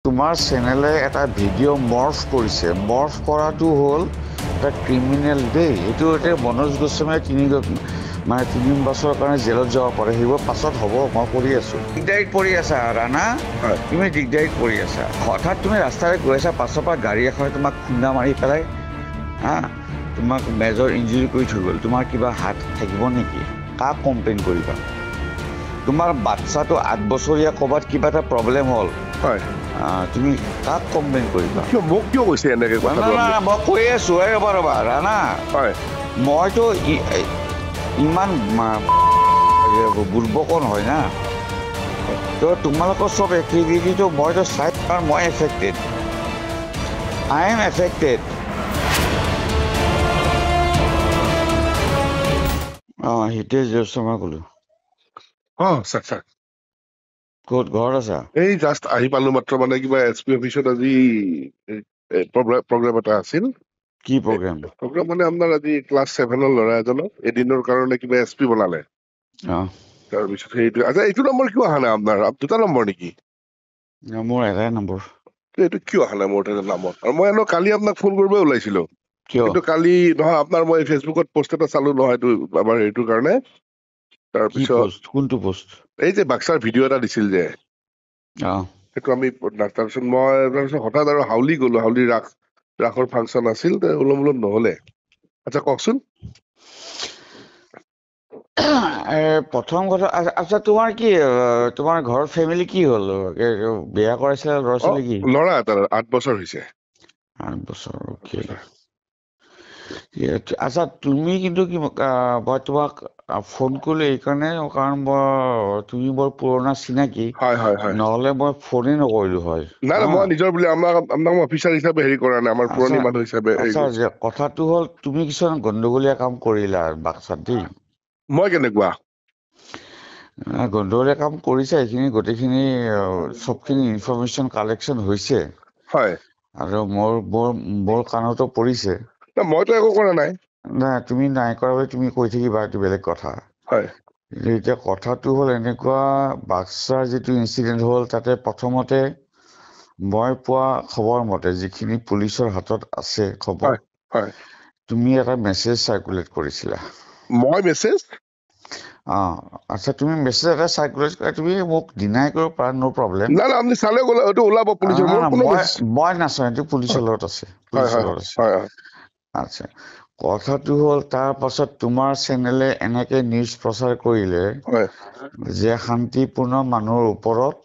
তোমাৰ চেনেলে এটা ভিডিঅ' মৰ্ফ কৰিছে। মৰ্ফ কৰাটো হ'ল এটা ক্ৰিমিনেল দেই। এইটো এতিয়া মনোজ গোস্বামীয়ে 3 বছৰৰ কাৰণে জেলত যাব পাৰে। সেইবোৰ পাছত হ'ব, মই কৰি আছোঁ। দিগদাৰীত পৰি আছা ৰাণা, তুমি দিগদাৰীত পৰি আছা। হঠাৎ তুমি ৰাস্তাৰে গৈ আছা, পাছৰ পৰা গাড়ী এখনে তোমাক খুন্দা মাৰি পেলাই তোমাক মেজৰ ইঞ্জুৰি কৰি থৈ গ'ল। তোমাৰ কিবা হাত থাকিব নেকি? কাক কমপ্লেইন কৰিবা? তোমাৰ বাচ্চাটো 8 বছৰীয়া, ক'ৰবাত কিবা এটা প্ৰব্লেম হ'ল, তুমি কাক কমপ্লেইন কৰিবা? মোক কিয় কৈছে এনেকে কথা? মই কৈ আছো, ৰবা ৰাণা, মইতো ইমান বুৰ্বক নহয় না। তো তোমালোকৰ চব এক্টিভিটিটো মইতো চাই, কাৰণ মই affected, I am affected. Hitesh Devsharma ক'লো। ক'ত ঘৰত আছা? এই জাষ্ট আহি পালো মাত্ৰ, মানে কিবা SP অফিচত আজি প্ৰগ্ৰাম এটা আছিল। কি প্ৰগ্ৰাম? প্ৰগ্ৰাম মানে আপোনাৰ আজি ক্লাছ 7ৰ ল'ৰা এজনক এদিনৰ কাৰণে কিবা SP বনালে। তাৰপিছত সেইটো, আচ্ছা এইটো নম্বৰ কিয় অহা নাই আপোনাৰ? 2টা নম্বৰ নেকি? মোৰ এটাই নম্বৰ। এইটো কিয় অহা নাই মোৰ নামত? আৰু মই কালি আপোনাক ফোন কৰিব ওলাইছিলো, কিন্তু কালি নহয়, আপোনাৰ মই ফেচবুকত পোষ্ট এটা চালো নহয়, এইটো আমাৰ এইটোৰ কাৰণে। তাৰপিছত কোনটো পোষ্ট? এই যে বাক্সাৰ ভিডিঅ' এটা দিছিল যে, সেইটো আমি, তাৰপিছত মই হঠাৎ আৰু হাউলি গলো। হাউলি ৰাসৰ ফাংচন আছিল, ওলম নহলে। আচ্ছা কওকচোন। প্ৰথম কথা, আচ্ছা তোমাৰ কি, তোমাৰ ঘৰৰ ফেমিলি কি হ'ল? বিয়া কৰাইছিলে ল'ৰা ছোৱালী? কি ল'ৰা এটা 8 বছৰ হৈছে। 8 বছৰ, অ'কে। আচ্ছা তুমি কিন্তু কি, মই তোমাক ফোন কৰিলো এইকাৰণে, কাৰণ তুমি বৰ পুৰণা চিনাকি, নহলে মই ফোনেই নকৰিলো হয়। নাই মই নিজৰ বুলি আপোনাক অফিচাৰ হিচাপে হেৰি কৰা নাই, আমাৰ পুৰণি মানুহ হিচাপে। আচ্ছা, কথাটো হ'ল তুমি কিছুমান গণ্ডগোলীয়া কাম কৰিলা বাক্সাত দেই। মই কেনেকুৱা গণ্ডগোলীয়া কাম কৰিছা? এইখিনি গোটেইখিনি চবখিনি ইনফৰমেশ্যন কালেকশ্যন হৈছে, আৰু মোৰ কাণতো পৰিছে। মইতো একো কৰা নাই। নাই, তুমি নাই কৰা বুলি তুমি কৈ থাকিবা, এইটো বেলেগ কথা। কিন্তু এতিয়া কথাটো হ'ল এনেকুৱা, বাক্সাৰ যিটো ইনচিডেণ্ট হ'ল, তাতে প্ৰথমতে মই পোৱা খবৰ মতে, যিখিনি পুলিচৰ হাতত আছে খবৰ, তুমি এটা মেছেজ চাৰ্কুলেট কৰিছিলা। মই মেছেজ? আচ্ছা, তুমি মেছেজ এটা চাৰ্কুলেট কৰা, তুমি মোক ডিনাই কৰিব পাৰা, নো প্ৰব্লেম। মই নাচাওঁ, এইটো পুলিচৰ লগত আছে, পুলিচৰ লগত আছে। আচ্ছা, কথাটো হ'ল, তাৰ পাছত তোমাৰ চেনেলে এনেকে নিউজ প্ৰচাৰ কৰিলে যে শান্তিপূৰ্ণ মানুহৰ ওপৰত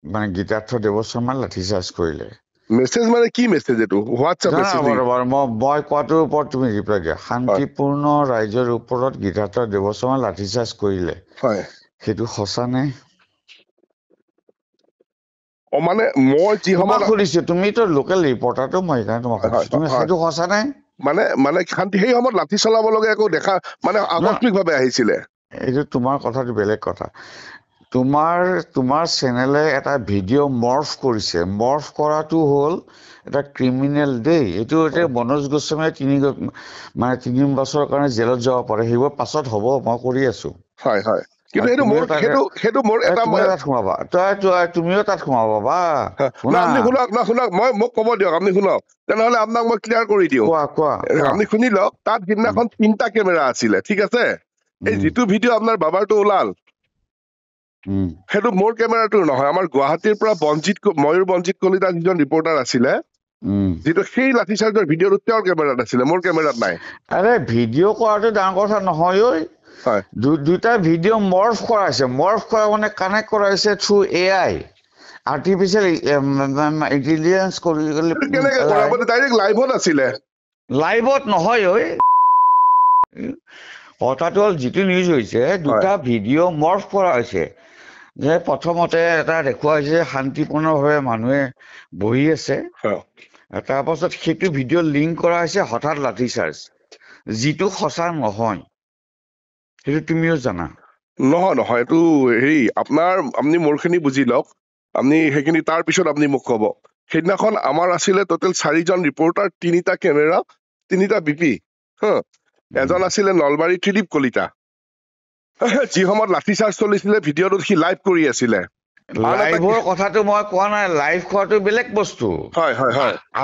মানে গীতাৰ্থ দেৱশৰ্মাই লাঠিচাৰ্জ কৰিলে। মেছেজ মানে কি মেছেজ? এইটো হোৱাটছআপ মেছেজ? মই কোৱাটোৰ ওপৰত তুমি ৰিপ্লাই দিয়া। শান্তিপূৰ্ণ ৰাইজৰ ওপৰত গীতাৰ্থ দেৱশৰ্মাই লাঠিচাৰ্জ কৰিলে, সেইটো সঁচা নে? মানে মই যি তোমাক সুধিছো, তুমিতো লোকেল ৰিপৰ্টাৰটো, মই সেইকাৰণে তোমাক সুধিছো, তুমি সেইটো সঁচা নে? মানে শান্তি, সেই সময়ত লাঠি চলাব লগা একো দেখা, মানে আকস্মিকভাৱে আহিছিলে। এইটো তোমাৰ কথাটো বেলেগ কথা। তোমাৰ চেনেলে এটা ভিডিঅ' মৰ্ফ কৰিছে। মৰ্ফ কৰাটো হ'ল এটা ক্ৰিমিনেল দেই। এইটো এতিয়া মনোজ গোস্বামীয়ে 3 বছৰৰ কাৰণে জেলত যাব পাৰে। সেইবোৰ পাছত হ'ব, মই কৰি আছো। তুমিও তাত সোমাবা, তুমিও তাত সোমাবা বা শুনক, মোক ক'ব দিয়ক, আপুনি শুনক, তেনেহলে আপোনাক মই ক্লিয়াৰ কৰি দিওঁ। আপুনি শুনি লওক, তাত সিদিনাখন 3টা কেমেৰা আছিলে, ঠিক আছে? এই যিটো ভিডিঅ' আপোনাৰ বাবাৰটো ওলাল, সেইটো মোৰ কেমেৰাটোৰ নহয়, আমাৰ গুৱাহাটীৰ পৰা ময়ূৰ বঞ্জিত কলিতা যিজন ৰিপৰ্টাৰ আছিলে, যিটো সেই লাঠিচাৰ্জৰ ভিডিঅ'টো তেওঁৰ কেমেৰাত আছিলে, মোৰ কেমেৰাত নাই। আৰে ভিডিঅ' কৰাটো ডাঙৰ কথা নহয় ঐ। দুটা ভিডিঅ' মৰ্ফ কৰাইছে। মৰ্ফ কৰা মানে কানেক্ট কৰাইছে থ্ৰু AI, আৰ্টিফিচিয়েল ইণ্টেলিজেন্স কৰি। লাইভত আছিলে? লাইভত নহয় ঐ। কথাটো হ'ল, যিটো নিউজ হৈছে, দুটা ভিডিঅ' মৰ্ফ কৰা হৈছে। যে প্ৰথমতে এটা দেখুওৱা হৈছে যে শান্তিপূৰ্ণভাৱে মানুহে বহি আছে, তাৰ পাছত সেইটো ভিডিঅ' লিংক কৰা হৈছে হঠাৎ লাঠিচাৰ্জ, যিটো সঁচা নহয়। সেইটো তুমিও জানা। নহয়, এইটো হেৰি, আপুনি মোৰখিনি বুজি লওক, আপুনি সেইখিনি তাৰ পিছত আপুনি মোক ক'ব। সেইদিনাখন আমাৰ আছিলে টোটেল 4জন ৰিপৰ্টাৰ, 3টা কেমেৰা, 3টা BP। এজন আছিলে নলবাৰী ত্ৰিদীপ কলিতা, যি সময়ত লাঠিচাৰ্জ চলিছিলে ভিডিঅ'টোত সি লাইভ কৰি আছিলে। লাইভৰ কথাটো মই কোৱা নাই, লাইভ খোৱাটো বেলেগ বস্তু।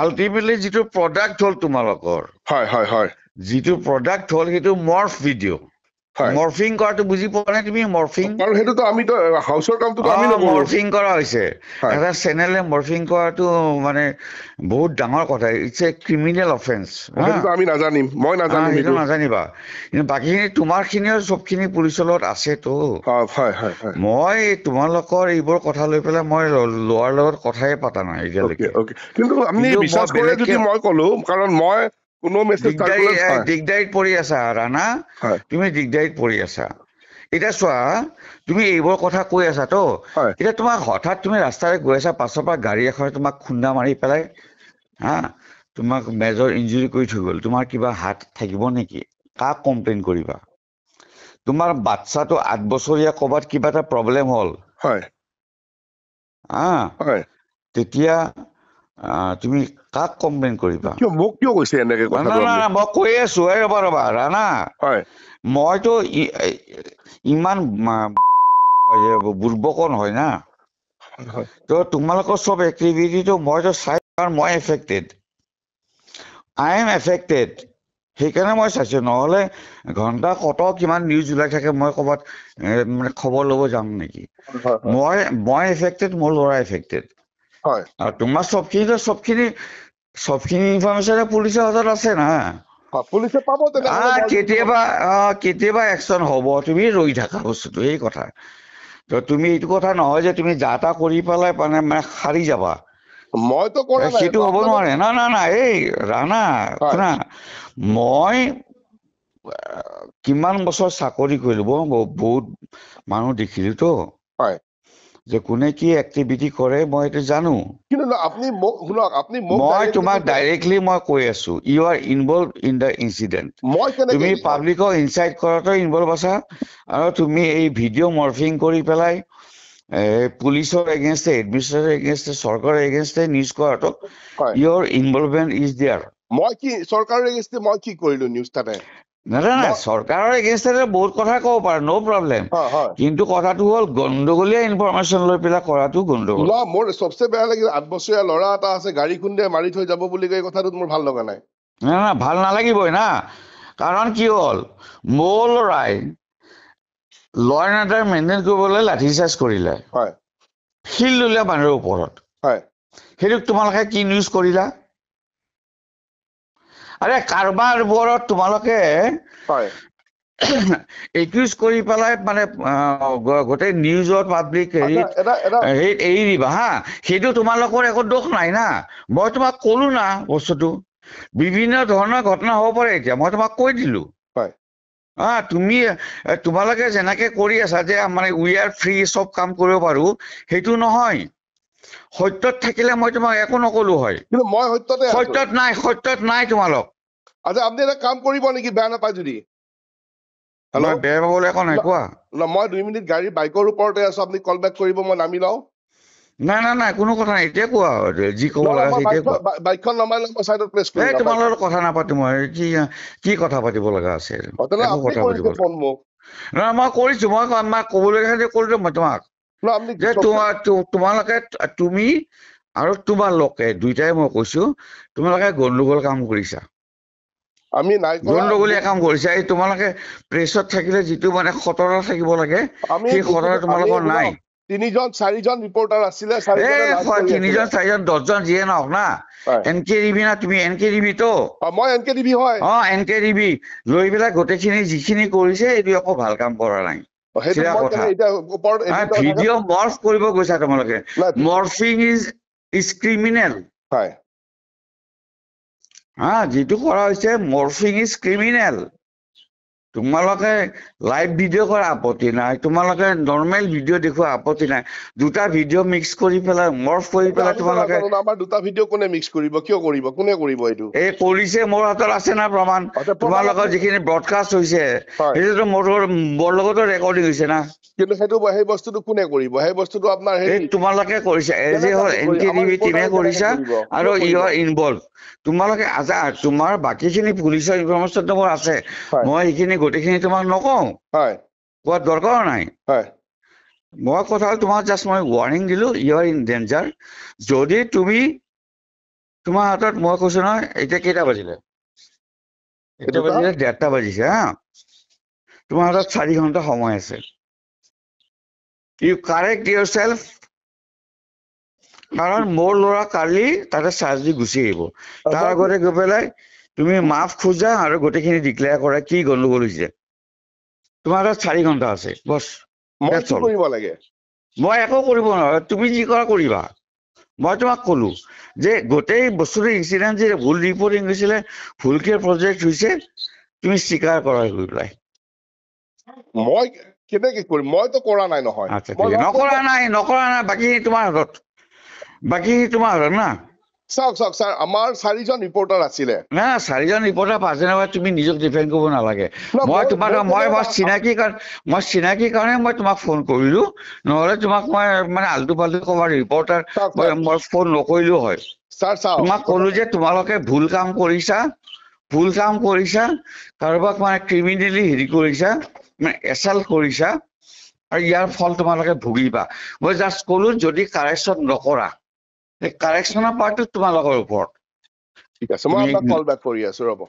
আল্টিমেটলি যিটো প্ৰডাক্ট হ'ল তোমালোকৰ, যিটো প্ৰডাক্ট হ'ল সেইটো মৰ্ফ ভিডিঅ'। মৰ্ফিং কৰাটো বুজি পোৱা নাই তুমি? মৰ্ফিং মৰ্ফিং কৰা হৈছে এটা চেনেলে। মৰ্ফিং কৰাটো মানে বহুত ডাঙৰ কথা। It's a criminal offence. সেইটো নাজানিবা, কিন্তু বাকীখিনি তোমাৰখিনিও চবখিনি পুলিচৰ লগত আছেতো। মই তোমালোকৰ এইবোৰ কথা লৈ পেলাই মই লোৱাৰ লগত কথাই পতা নাই এতিয়ালৈকে। দিগদাৰিত পৰি আছা ৰাণা, তুমি দিগদাৰিত পৰি আছা। এতিয়া চোৱা, তুমি এইবোৰ কথা কৈ আছা তো, এতিয়া তোমাক হঠাৎ তুমি ৰাস্তাৰে গৈ আছা, পাছৰ পৰা গাড়ী এখনে তোমাক খুন্দা মাৰি পেলাই তোমাক মেজৰ ইঞ্জুৰি কৰি থৈ গ'ল, তোমাৰ কিবা হাত থাকিব নেকি? কাক কমপ্লেইন কৰিবা? তোমাৰ বাচ্চাটো 8 বছৰীয়া, ক'ৰবাত কিবা এটা প্ৰব্লেম হ'ল, তেতিয়া তুমি কাক কমপ্লেইন কৰিবা? মোক কিয় কৈছে এনেকে? মই কৈ আছো, ৰবা ৰাণা, মইতো ইমান বুৰ্বক নহয় না। তো তোমালোকৰ চব এক্টিভিটিটো মইতো চাই, মই এফেক্টেড, আই এম এফেক্টেড, সেইকাৰণে মই চাইছো। নহ'লে ঘণ্টা কত কিমান নিউজ ওলাই থাকে, মই ক'ৰবাত মানে খবৰ ল'ব যাম নেকি? মই এফেক্টেড, মোৰ ল'ৰা এফেক্টেড। আৰু তোমাৰ চবখিনি ইনফৰমেশ্যন পুলিচৰ হাতত আছে না। কেতিয়াবা একশ্যন হ'ব, তুমি ৰৈ থাকা বস্তুটো, এই কথা। তো তুমি এইটো কথা নহয় যে তুমি যা তা কৰি পেলাই মানে সাৰি যাবা, সেইটো হ'ব নোৱাৰে। না এই ৰাণা শুনা, মই কিমান বছৰ চাকৰি কৰিলো, বহুত মানুহ দেখিলোতো, যে কোনে কি এক্টিভিটি কৰে মই এইটো জানো। মই তোমাক ডাইৰেক্টলি মই কৈ আছো, you are involve in the incident. তুমি পাব্লিকক ইনচাইট কৰাটো ইনভলভ আছা, আৰু তুমি এই ভিডিঅ' মৰ্ফিং কৰি পেলাই পুলিচৰ এগেইনষ্টে, এডমিনিষ্ট্ৰেটৰ এগেইনষ্টে, চৰকাৰৰ এগেইনষ্টে নিউজ কৰাটো, ইউৰ ইনভলভমেণ্ট ইজ দেয়াৰ। মই কি চৰকাৰৰ এগেইনষ্টে মই কি কৰিলো নিউজ তাতে? নাই, চৰকাৰৰ এগেইনষ্টে বহুত কথা ক'ব পাৰে, ন' প্ৰব্লেম। কিন্তু কথাটো হ'ল গণ্ডগোলীয়া ইনফৰমেশ্যন লৈ পেলাই কৰাটো গণ্ডগোল। মোৰ চবচে বেয়া লাগিল, 8 বছৰীয়া ল'ৰা এটা আছে, গাড়ী খুন্দিয়াই মাৰি থৈ যাব বুলি কৈ কথাটোত মোৰ ভাল লগা নাই। না ভাল নালাগিবই না, কাৰণ কি হ'ল, মোৰ ল'ৰাই ল' এণ্ড অৰ্ডাৰ মেইনটেইন কৰিবলৈ লাঠিচাৰ্জ কৰিলে, শিল ল'লে মানুহৰ ওপৰত। সেইটোক তোমালোকে কি নিউজ কৰিলা? আৰে কাৰোবাৰ ওপৰত তোমালোকে একিউজ কৰি পেলাই মানে গোটেই নিউজত, পাব্লিক হেৰিত এৰি দিবা হা, সেইটো তোমালোকৰ একো দোষ নাই না। মই তোমাক ক'লো না বস্তুটো, বিভিন্ন ধৰণৰ ঘটনা হ'ব পাৰে। এতিয়া মই তোমাক কৈ দিলো, তোমালোকে যেনেকে কৰি আছা যে মানে উই আৰ ফ্ৰী, চব কাম কৰিব পাৰো, সেইটো নহয়। সত্যত থাকিলে মই তোমাক একো নকলো হয়, সত্যত নাই তোমালোক। আপুনি এটা কাম কৰিব নেকি, বেয়া নাপায় যদি? বেয়া পাবলৈ একো নাই, কোৱা। মই 2 মিনিট গাড়ী বাইকৰ ওপৰতে আছো, আপুনি কল বেক কৰিব, মই নামি লওঁ। নাই কোনো কথা নাই, এতিয়া কোৱা, যি ক'ব লগা আছে এতিয়া কোৱা। বাইকখন নমাই লওঁ, মই সাইডত প্ৰেছ কৰিম। তোমাৰ লগত কথা নাপাতো, মই কি কথা পাতিব লগা আছে? মই কৰিছো, মই ক'বলগীয়া কৰিলো মই তোমাক, যে তোমালোকে, তুমি আৰু তোমালোকে দুইটাই মই কৈছো, তোমালোকে গণ্ডগোল কাম কৰিছা, গণ্ডগোলীয়া কাম কৰিছা। এই তোমালোকে প্ৰেছত থাকিলে যিটো মানে সততা থাকিব লাগে, সেই সততা তোমালোকৰ নাই। 3জন 4জন ৰিপৰ্টাৰ আছিলে, 3জন 4জন 10জন যিয়ে নহওক না, NKTV না, তুমি NKTV তো? মই NKTV হয়। NKTV লৈ পেলাই গোটেইখিনি যিখিনি কৰিছে, এইটো একো ভাল কাম কৰা নাই। ভিডিঅ' মৰ্ফ কৰিব গৈছা তোমালোকে। Morphing is criminal. যিটো কৰা হৈছে মৰ্ফিং ইজ ক্ৰিমিনেল। তোমালোকে লাইভ ভিডিঅ' কৰা আপত্তি নাই, তোমালোকে নৰ্মেল ভিডিঅ' দেখুওৱা আপত্তি নাই, দুটা ভিডিঅ' মিক্স কৰি পেলাই মৰ্ফ কৰি পেলাই তোমালোকে। আমাৰ দুটা ভিডিঅ' কোনে মিক্স কৰিব? কিয় কৰিব? কোনে কৰিব এইটো? এই কৰিছে, মোৰ হাতত আছে না প্ৰমাণ। তোমালোকৰ যিখিনি ব্ৰডকাষ্ট হৈছে, সেইটোতো মোৰ লগতো ৰেকৰ্ডিং হৈছে না। কিন্তু সেই বস্তুটো কোনে কৰিব? সেই বস্তুটো আপোনাৰ তোমালোকে কৰিছা, এজ এ হ'ল NKTV টিমে কৰিছা, আৰু ইউ আৰ ইনভলভ। তোমালোকে তোমাৰ বাকীখিনি পুলিচৰ ইনফৰমেশ্যনটো মোৰ আছে, মই সেইখিনি গোটেইখিনি তোমাক নকওঁ, কোৱাত দৰকাৰ নাই। মই কথা তোমাক জাষ্ট মই ৱাৰ্ণিং দিলো, ইউ আৰ ইন ডেঞ্জাৰ। যদি তুমি তোমাৰ হাতত, মই কৈছো নহয়, এতিয়া কেইটা বাজিলে? এতিয়া বাজিলে 1:30 বাজিছে হা। তোমাৰ হাতত 4 ঘণ্টা সময় আছে। ইউ কাৰেক্ট ইউৰ চেল্ফ, কাৰণ মোৰ ল'ৰা কালি তাতে চাৰ্জ দি গুচি আহিব। তাৰ আগতে গৈ পেলাই তুমি মাফ খোজা আৰু গোটেইখিনি ডিক্লেয়াৰ কৰা কি গণ্ডগোল হৈছে। তোমাৰ হাতত 4 ঘণ্টা আছে বছ। মই কি কৰিব লাগে? মই একো কৰিব নোৱাৰো, তুমি যি কৰা কৰিবা। মই তোমাক কলো যে গোটেই বস্তুটো ইনচিডেণ্ট যে ভুল ৰিপৰ্টিং হৈছিলে, ভুলকে প্ৰজেক্ট হৈছে, তুমি স্বীকাৰ কৰা গৈ পেলাই। মই কেনেকে কৰিম? মইতো কৰা নাই নহয়। আচ্ছা ঠিক আছে, নকৰা নাই বাকীখিনি তোমাৰ হাতত, না। চাওক ছাৰ, আমাৰ 4জন ৰিপৰ্টাৰ আছিলে না। 4জন ৰিপৰ্টাৰ 5জনে তুমি নিজক ডিফেণ্ড কৰিব নালাগে। মই চিনাকি কাৰণে মই তোমাক ফোন কৰিলো, নহলে তোমাক মই মানে আল্টু ফাল্টু ক'বাৰ ৰিপৰ্টাৰ মই ফোন নকৰিলো হয়। তোমাক কলো যে তোমালোকে ভুল কাম কৰিছা, কাৰোবাক মানে ক্ৰিমিনেলি হেৰি কৰিছা, মানে এছাল্ট কৰিছা, আৰু ইয়াৰ ফল তোমালোকে ভুগিবা। মই জাষ্ট কলো যদি কাৰেকশ্যন নকৰা, কাৰেকশ্যনৰ পাৰ্টটো তোমালোকৰ ওপৰত। ঠিক আছে, মই আপোনাক কল বেক কৰি আছো, ৰ'ব।